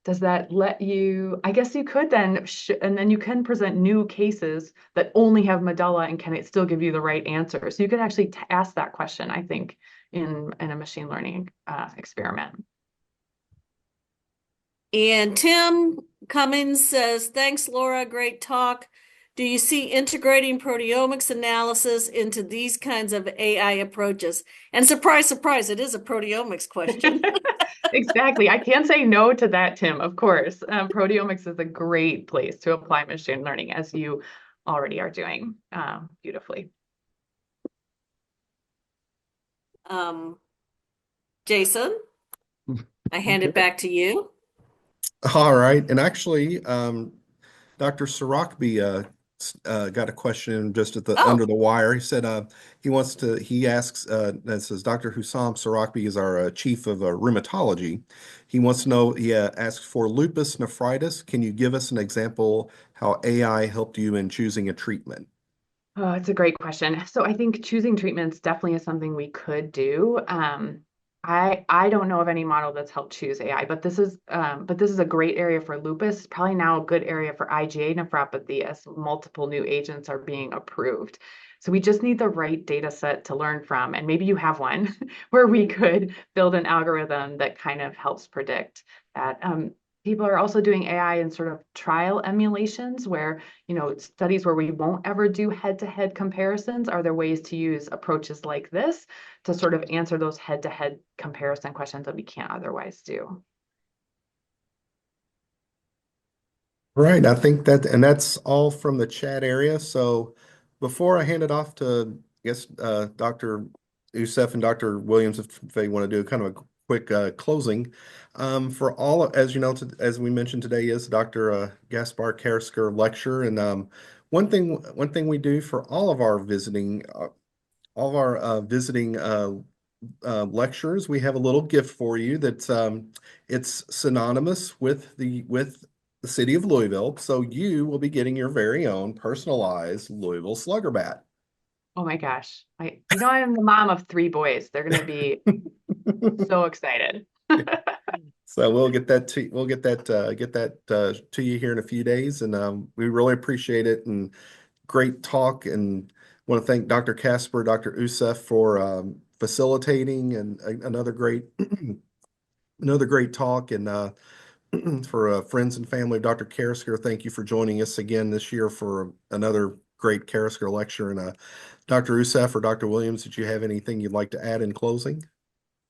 Does that let you, I guess you could then, and then you can present new cases that only have medulla, and can it still give you the right answer? So you can actually ask that question, I think, in a machine learning experiment. And Tim Cummings says, thanks, Laura, great talk. Do you see integrating proteomics analysis into these kinds of AI approaches? And surprise, surprise, it is a proteomics question. Exactly. I can't say no to that, Tim, of course. Proteomics is a great place to apply machine learning, as you already are doing beautifully. Jason, I hand it back to you. All right. And actually, Dr. Sarakbi got a question just at the under the wire. He said he asks, that says, Dr. Hussam Sarakbi is our chief of rheumatology. He wants to know, he asks, for lupus nephritis, can you give us an example how AI helped you in choosing a treatment? Oh, it's a great question. So I think choosing treatments definitely is something we could do. I don't know of any model that's helped choose AI, but this is a great area for lupus, probably now a good area for IgA nephropathy as multiple new agents are being approved. So we just need the right data set to learn from, and maybe you have one where we could build an algorithm that kind of helps predict that. People are also doing AI in sort of trial emulations where, studies where we won't ever do head-to-head comparisons. Are there ways to use approaches like this to sort of answer those head-to-head comparison questions that we can't otherwise do? Right, I think that's all from the chat area. So before I hand it off to, I guess, Dr. Youssef and Dr. Williams, if they want to do kind of a quick closing, for all, as you know, as we mentioned today is Dr. Gaspar Carrasquer lecture, and one thing we do for all of our visiting lectures, we have a little gift for you that's it's synonymous with the city of Louisville. So you will be getting your very own personalized Louisville Slugger bat. Oh my gosh. I am the mom of 3 boys. They're going to be so excited. So we'll get that to you here in a few days, and we really appreciate it, and great talk, and want to thank Dr. Casper, Dr. Youssef for facilitating, and another great talk, and for friends and family of Dr. Carrasquer, thank you for joining us again this year for another great Carrasquer lecture. And Dr. Youssef or Dr. Williams, did you have anything you'd like to add in closing?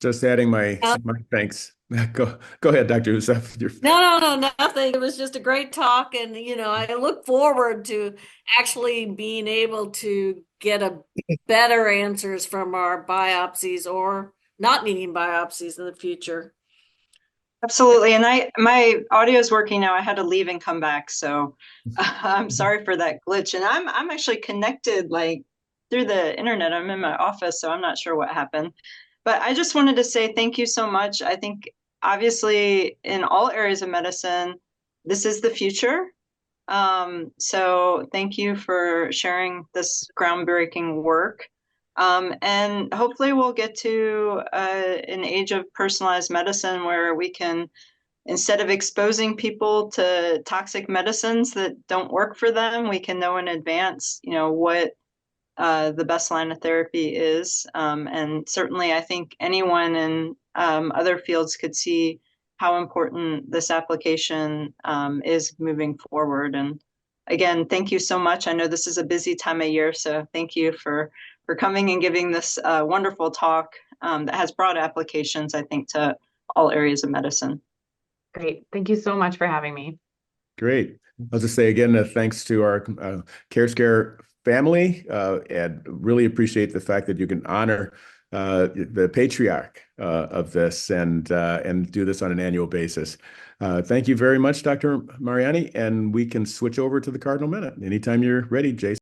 Just adding my thanks. Go ahead, Dr. Youssef. No, nothing. It was just a great talk. And, I look forward to actually being able to get a better answers from our biopsies or not needing biopsies in the future. Absolutely. And my audio is working now. I had to leave and come back. So I'm sorry for that glitch. And I'm actually connected like through the internet. I'm in my office, so I'm not sure what happened. But I just wanted to say thank you so much. I think obviously in all areas of medicine, this is the future. So thank you for sharing this groundbreaking work. And hopefully we'll get to an age of personalized medicine where we can, instead of exposing people to toxic medicines that don't work for them, we can know in advance, what the best line of therapy is. And certainly I think anyone in other fields could see how important this application is moving forward. And again, thank you so much. I know this is a busy time of year, so thank you for coming and giving this wonderful talk that has broad applications, I think, to all areas of medicine. Great. Thank you so much for having me. Great. I'll just say again, thanks to our Carrasquer family, and really appreciate the fact that you can honor the patriarch of this and do this on an annual basis. Thank you very much, Dr. Mariani, and we can switch over to the Cardinal Minute anytime you're ready, Jason.